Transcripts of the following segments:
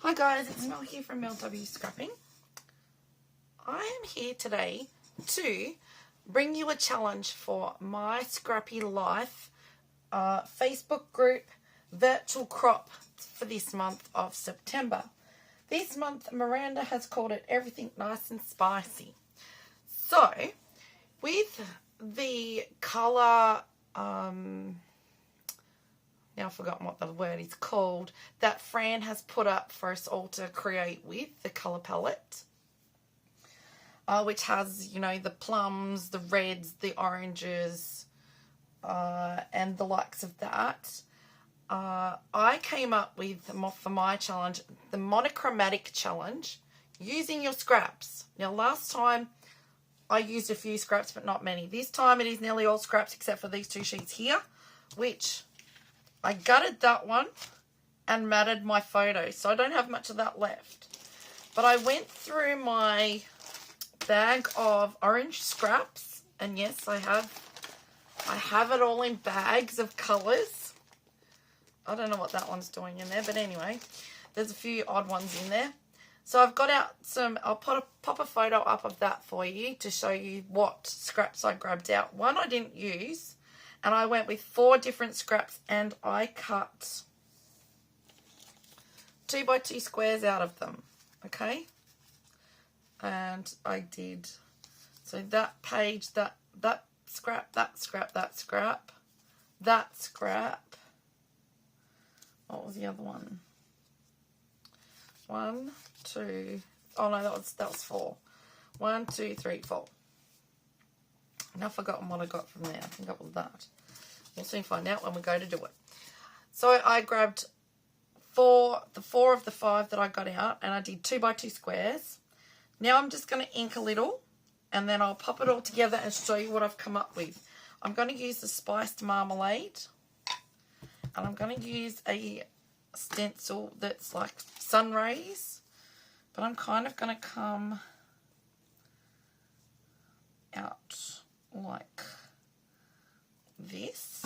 Hi guys, it's Mel here from Mel W Scrapping. I am here today to bring you a challenge for Myscrappylife Facebook group virtual crop for this month of September. This month Miranda has called it Everything Nice and Spicy. So with the colour now I've forgotten what the word is called, that Fran has put up for us all to create with, the colour palette, which has, you know, the plums, the reds, the oranges, and the likes of that. I came up with, for my challenge, the Monochromatic challenge, using your scraps. Now, last time I used a few scraps, but not many. This time it is nearly all scraps except for these two sheets here, which I gutted that one and matted my photo, so I don't have much of that left. But I went through my bag of orange scraps, and yes, I have it all in bags of colours. I don't know what that one's doing in there, but anyway, there's a few odd ones in there. So I've got out some, I'll pop a photo up of that for you to show you what scraps I grabbed out. One I didn't use, and I went with 4 different scraps, and I cut 2x2 squares out of them, okay? And I did, so that page, that scrap, that scrap, that scrap, that scrap. What was the other one? 1, 2, oh no, that was 4. 1, 2, 3, 4. Now I've forgotten what I got from there. I think that was that. We'll soon find out when we go to do it. So I grabbed the 4 of the 5 that I got out, and I did 2x2 squares. Now I'm just going to ink a little, and then I'll pop it all together and show you what I've come up with. I'm going to use the spiced marmalade, and I'm going to use a stencil that's like sun rays, but I'm kind of going to come out like this.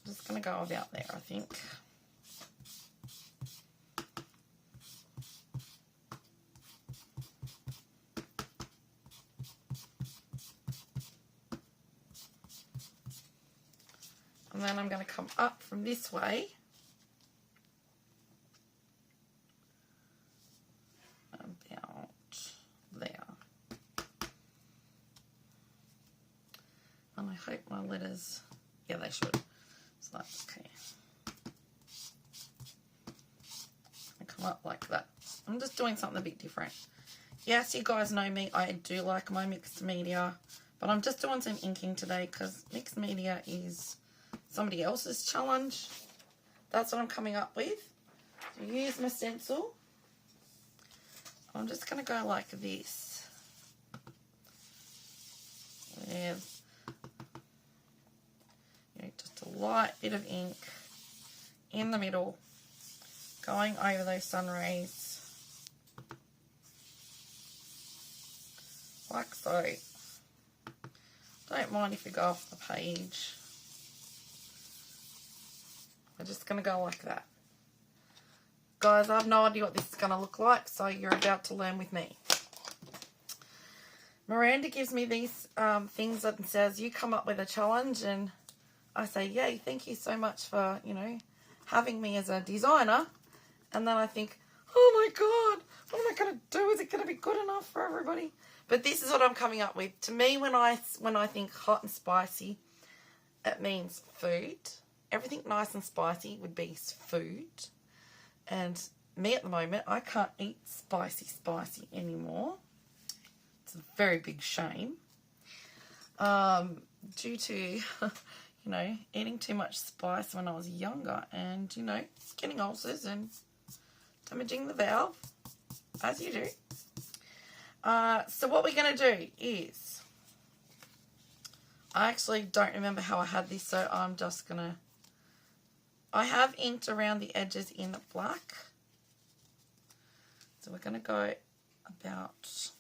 I'm just going to go about there, I think. And then I'm going to come up from this way. About there. And I hope my letters, yeah, they should. So that's okay. I come up like that. I'm just doing something a bit different. Yes, you guys know me. I do like my mixed media, but I'm just doing some inking today because mixed media is somebody else's challenge. That's what I'm coming up with. So use my stencil. I'm just going to go like this. With, you know, just a light bit of ink in the middle, going over those sun rays, like so. Don't mind if you go off the page. I'm just going to go like that. Guys, I have no idea what this is going to look like, so you're about to learn with me. Miranda gives me these things and says, you come up with a challenge, and I say, yay, thank you so much for, you know, having me as a designer. And then I think, oh my God, what am I going to do? Is it going to be good enough for everybody? But this is what I'm coming up with. To me, when I think hot and spicy, it means food. Everything nice and spicy would be food. And me at the moment, I can't eat spicy anymore. It's a very big shame. Due to, you know, eating too much spice when I was younger and, you know, getting ulcers and damaging the valve, as you do. So what we're going to do is, I actually don't remember how I had this, so I'm just going to, I have inked around the edges in black. So we're going to go about,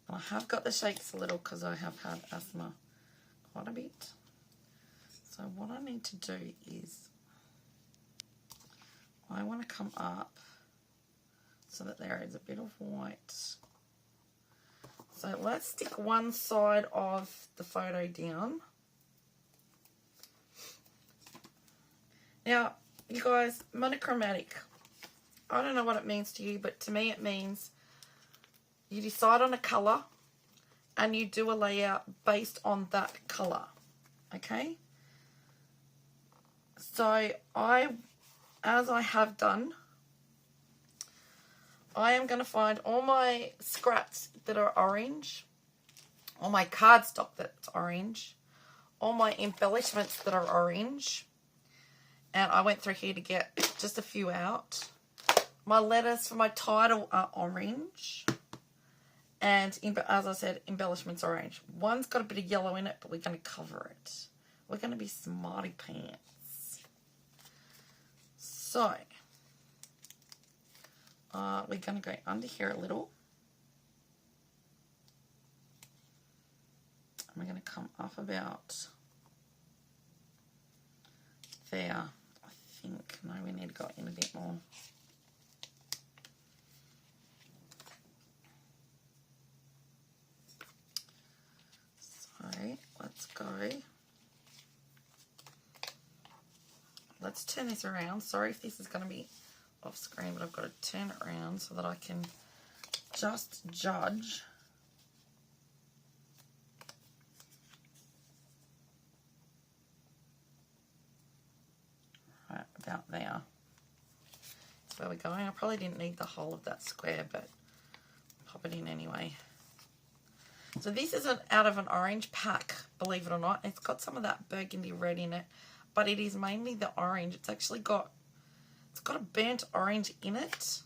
I have got the shakes a little because I have had asthma quite a bit. So what I need to do is I want to come up so that there is a bit of white. So let's stick one side of the photo down. Now, you guys, monochromatic. I don't know what it means to you, but to me it means you decide on a colour and you do a layout based on that colour. Okay? So as I have done, I am going to find all my scraps that are orange, all my cardstock that's orange, all my embellishments that are orange, and I went through here to get just a few out. My letters for my title are orange, and as I said, embellishments are orange. One's got a bit of yellow in it, but we're going to cover it. We're going to be smarty pants. So we're going to go under here a little. And we're going to come up about there. I think, no, we need to go in a bit more. So let's go. Let's turn this around. Sorry if this is going to be off screen, but I've got to turn it around so that I can just judge. Right, about there. That's where we're going. I probably didn't need the whole of that square, but I'll pop it in anyway. So this is out of an orange pack, believe it or not. It's got some of that burgundy red in it, but it is mainly the orange. It's actually got a burnt orange in it,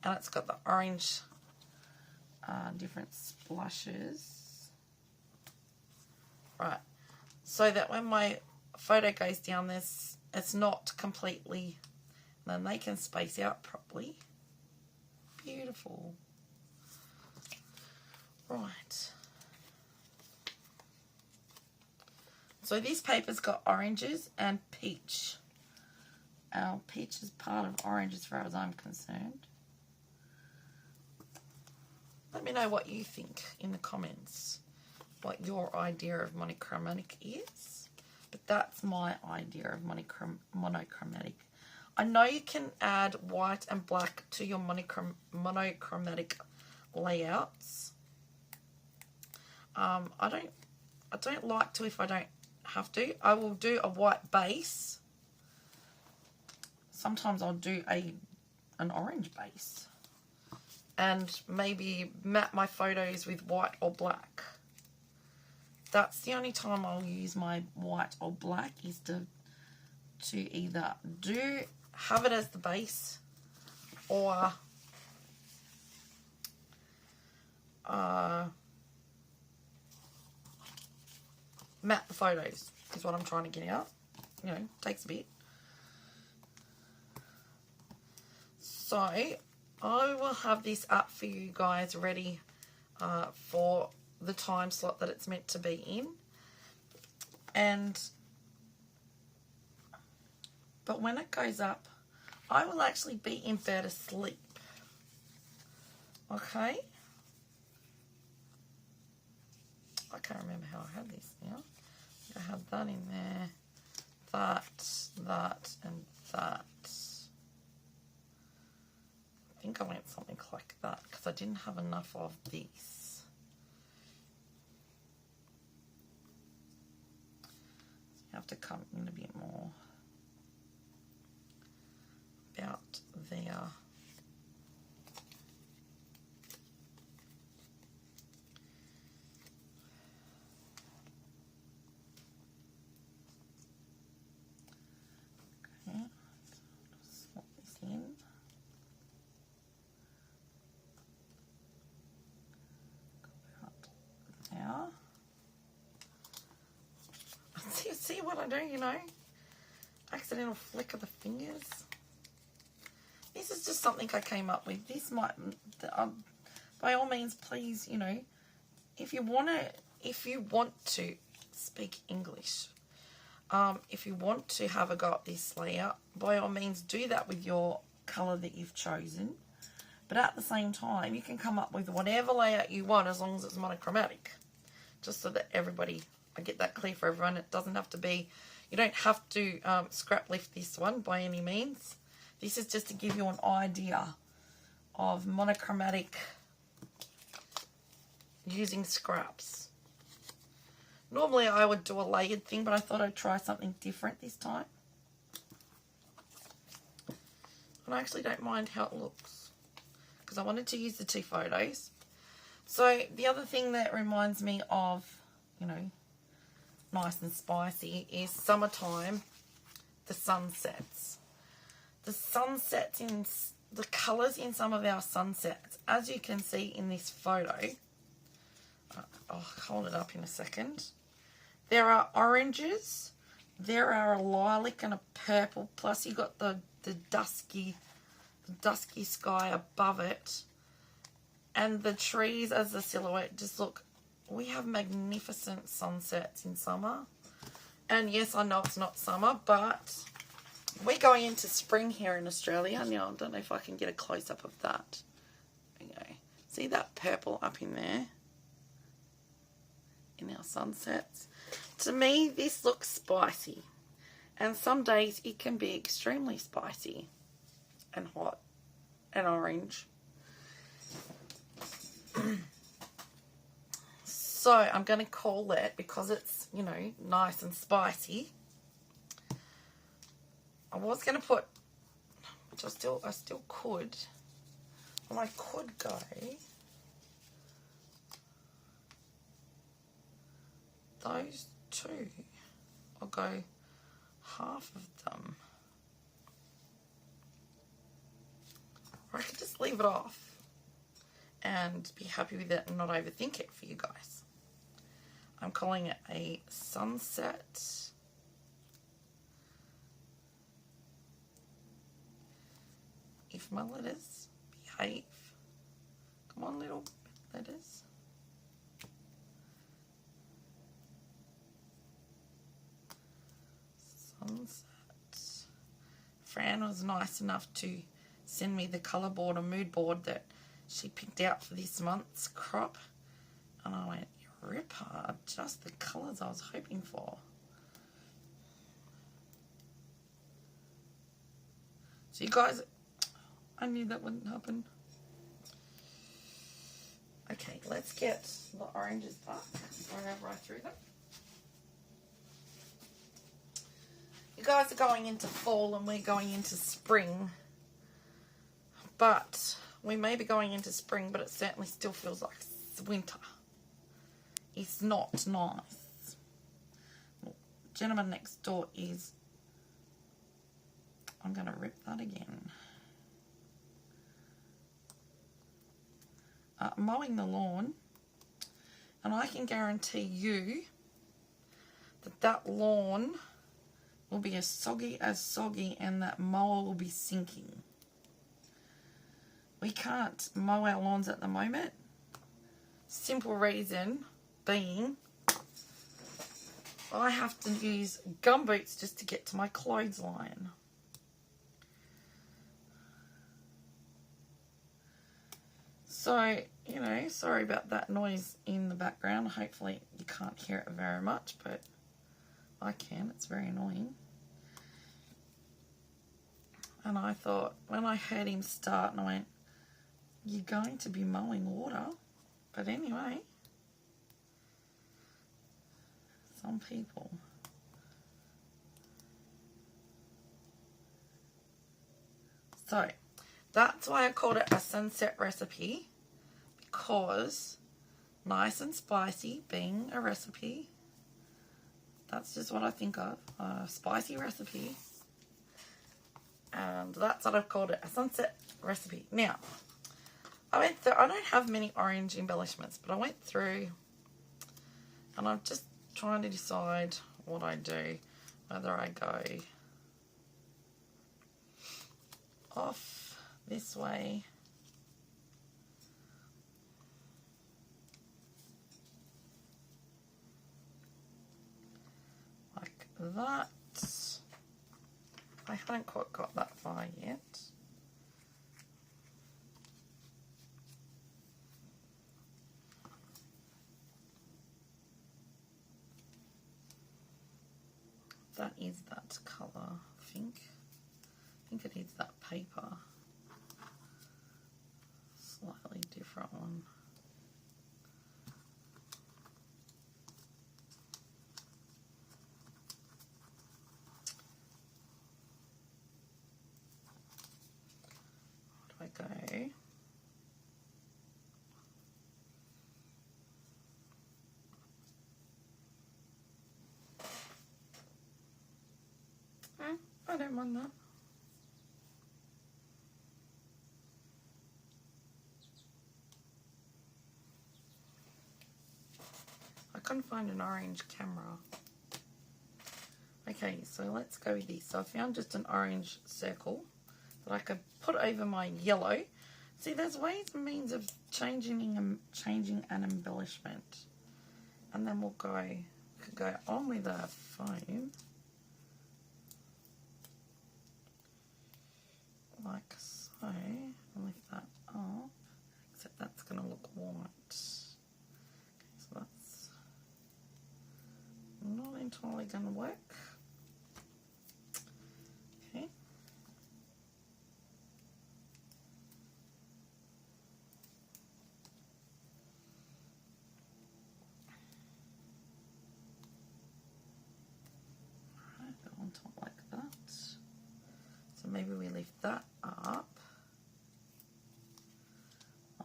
and it's got the orange different splashes. Right, so that when my photo goes down this, it's not completely, then they can space out properly. Beautiful. Right. So this paper's got oranges and peach. Our peach is part of orange as far as I'm concerned. Let me know what you think in the comments, what your idea of monochromatic is. But that's my idea of monochromatic. I know you can add white and black to your monochromatic layouts. I don't like to if I don't have to. I will do a white base. Sometimes I'll do an orange base and maybe map my photos with white or black. That's the only time I'll use my white or black, is to either have it as the base or map the photos is what I'm trying to get out. You know, takes a bit. So I will have this up for you guys ready for the time slot that it's meant to be in. But when it goes up, I will actually be in bed asleep. Okay? I can't remember how I had this now. I had that in there. That, and that. I think I went something like that because I didn't have enough of this. So you have to come in a bit more. About there. Okay, so just swap this in. Now, see what I do, you know? Accidental flick of the fingers. This is just something I came up with. This might, by all means, please, you know, if you want to speak English, If you want to have a go at this layout, by all means do that with your colour that you've chosen. But at the same time, you can come up with whatever layout you want as long as it's monochromatic. Just so that I get that clear for everyone. It doesn't have to be, you don't have to scrap lift this one by any means. This is just to give you an idea of monochromatic using scraps. Normally I would do a layered thing, but I thought I'd try something different this time. And I actually don't mind how it looks, because I wanted to use the 2 photos. So the other thing that reminds me of, you know, nice and spicy is summertime, the sunsets. The sunsets in the colours in some of our sunsets, as you can see in this photo, I'll hold it up in a second. There are oranges, there are a lilac and a purple, plus you got the dusky sky above it, and the trees as the silhouette. Just look, we have magnificent sunsets in summer. And yes, I know it's not summer, but we're going into spring here in Australia. Now, I don't know if I can get a close-up of that. Okay. See that purple up in there? In our sunsets. To me, this looks spicy. And some days it can be extremely spicy and hot and orange. So I'm going to call it, because it's, you know, nice and spicy. I was going to put, which I still could. Well, I could go those 2. I'll go half of them. Or I could just leave it off and be happy with it and not overthink it for you guys. I'm calling it a sunset. If my letters behave. Come on, little letters. Sunset. Fran was nice enough to send me the colour board or mood board that she picked out for this month's crop. And I went, ripper, just the colours I was hoping for. So you guys, I knew that wouldn't happen. Okay, let's get the oranges back wherever I threw them. You guys are going into fall and we're going into spring. But we may be going into spring, but it certainly still feels like winter. It's not nice. Gentleman next door is, I'm going to rip that again. Mowing the lawn, and I can guarantee you that that lawn will be as soggy and that mower will be sinking. We can't mow our lawns at the moment. Simple reason being I have to use gumboots just to get to my clothesline. So, you know, sorry about that noise in the background. Hopefully you can't hear it very much, but I can. It's very annoying. And I thought, when I heard him start, and I went, you're going to be mowing water. But anyway, some people. So, that's why I called it a sunset recipe, because nice and spicy being a recipe, that's just what I think of, a spicy recipe. And that's what I've called it, a sunset recipe. Now, I don't have many orange embellishments, but I went through and I'm just trying to decide what I do, whether I go off this way like that. I haven't quite got that far yet. That is that colour, I think. I think it is that paper. Slightly different one. Where do I go? I don't mind that. I couldn't find an orange camera. Okay, so let's go with this. So I found just an orange circle that I could put over my yellow. See, there's ways and means of changing an embellishment. And then we'll could go on with a foam. Like so, and lift that up, except that's going to look white. Okay, so that's not entirely going to work. Okay. Alright, go on top like that. So maybe we lift that up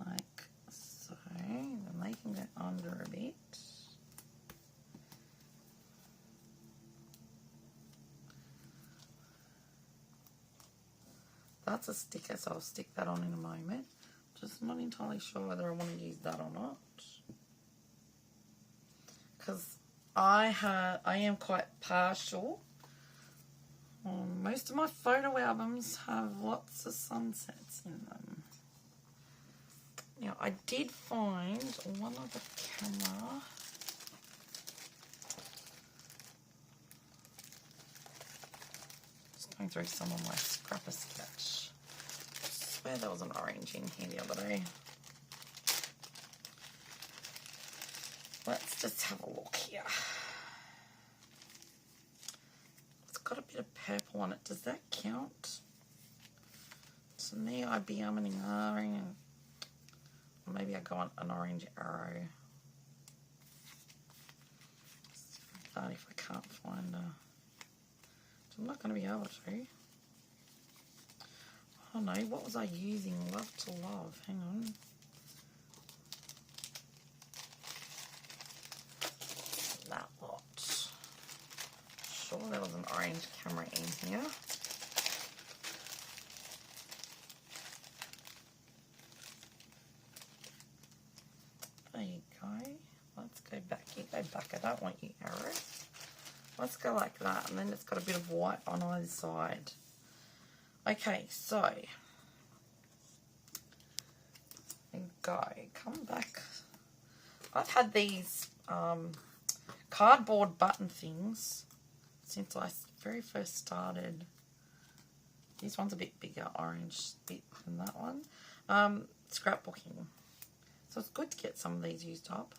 like so, then they can go under a bit. That's a sticker, so I'll stick that on in a moment. Just not entirely sure whether I want to use that or not, because I am quite partial. Most of my photo albums have lots of sunsets in them. Now, I did find one other camera. Just going through some of my scrapper sketch. I swear there was an orange in here the other day. Let's just have a look here. Got a bit of purple on it. Does that count? To me, I'd be umming and ahhing, or maybe I go on an orange arrow. That if I can't find a, I'm not going to be able to. Oh no, what was I using? Love to Love. Hang on. That lot. Sure there was an orange camera in here. There you go. Let's go back. You go back. I don't want you arrows. Let's go like that, and then it's got a bit of white on either side. Okay, so and go. Come back. I've had these cardboard button things since I very first started. This one's a bit bigger, orange bit than that one. Scrapbooking. So it's good to get some of these used up.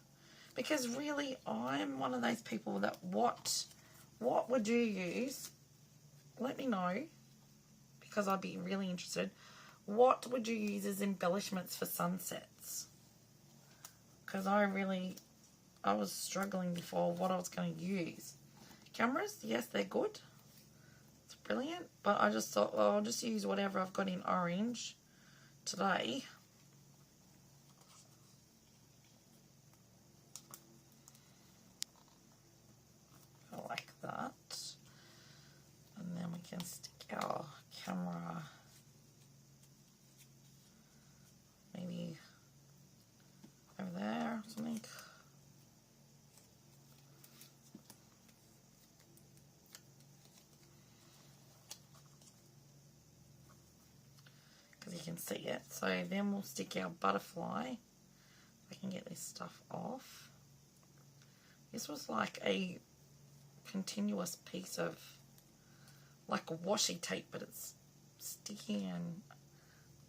Because really, I'm one of those people that what would you use? Let me know. Because I'd be really interested. What would you use as embellishments for sunsets? Because I was struggling before what I was going to use. Cameras, yes, they're good. It's brilliant. But I just thought, well, I'll just use whatever I've got in orange today. Like that. And then we can stick our camera maybe over there or something. Because you can see it. So then we'll stick our butterfly. If I can get this stuff off. This was like a continuous piece of like a washi tape, but it's sticky and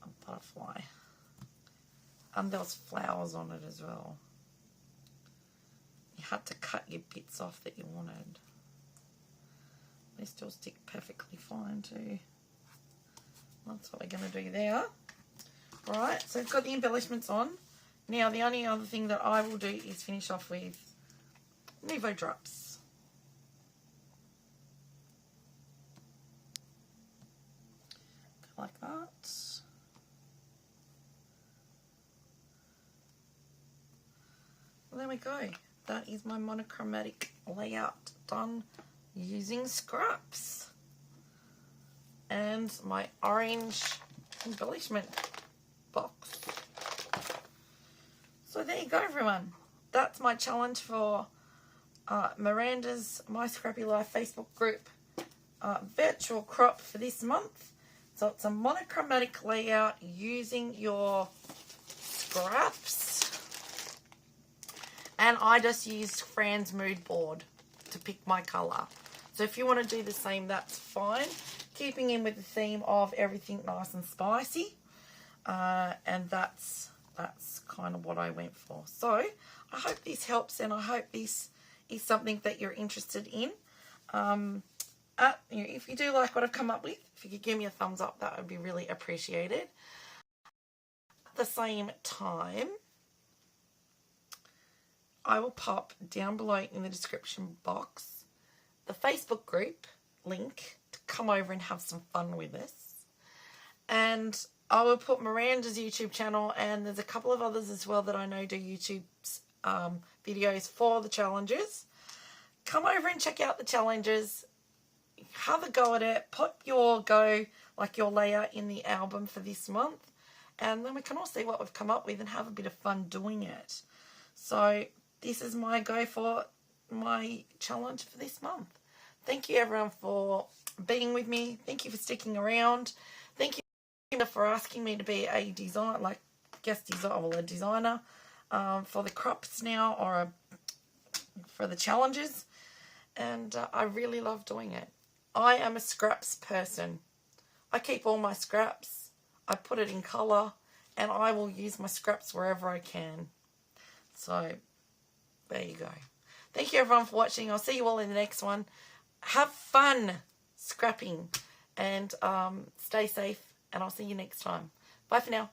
a butterfly. And there was flowers on it as well. You had to cut your bits off that you wanted. They still stick perfectly fine too. That's what we're going to do there. Right, so I've got the embellishments on. Now the only other thing that I will do is finish off with Nuvo drops. Like that. Well, there we go. That is my monochromatic layout done using scraps. And my orange embellishment box. So there you go, everyone. That's my challenge for Miranda's Myscrappylife Facebook group virtual crop for this month. So it's a monochromatic layout using your scraps. And I just used Fran's mood board to pick my colour. So if you want to do the same, that's fine. Keeping in with the theme of everything nice and spicy. And that's kind of what I went for. So I hope this helps, and I hope this is something that you're interested in. If you do like what I've come up with, if you could give me a thumbs up, that would be really appreciated. At the same time, I will pop down below in the description box the Facebook group link to come over and have some fun with us. And I will put Miranda's YouTube channel, and there's a couple of others as well that I know do YouTube's videos for the challenges. Come over and check out the challenges. Have a go at it. Put your layout in the album for this month, and then we can all see what we've come up with and have a bit of fun doing it. So this is my go for my challenge for this month. Thank you everyone for being with me. Thank you for sticking around. Thank you for asking me to be a designer, a designer for the crops now, or for the challenges. And I really love doing it. I am a scraps person. I keep all my scraps. I put it in colour, and I will use my scraps wherever I can. So there you go. Thank you everyone for watching. I'll see you all in the next one. Have fun scrapping, and stay safe, and I'll see you next time. Bye for now.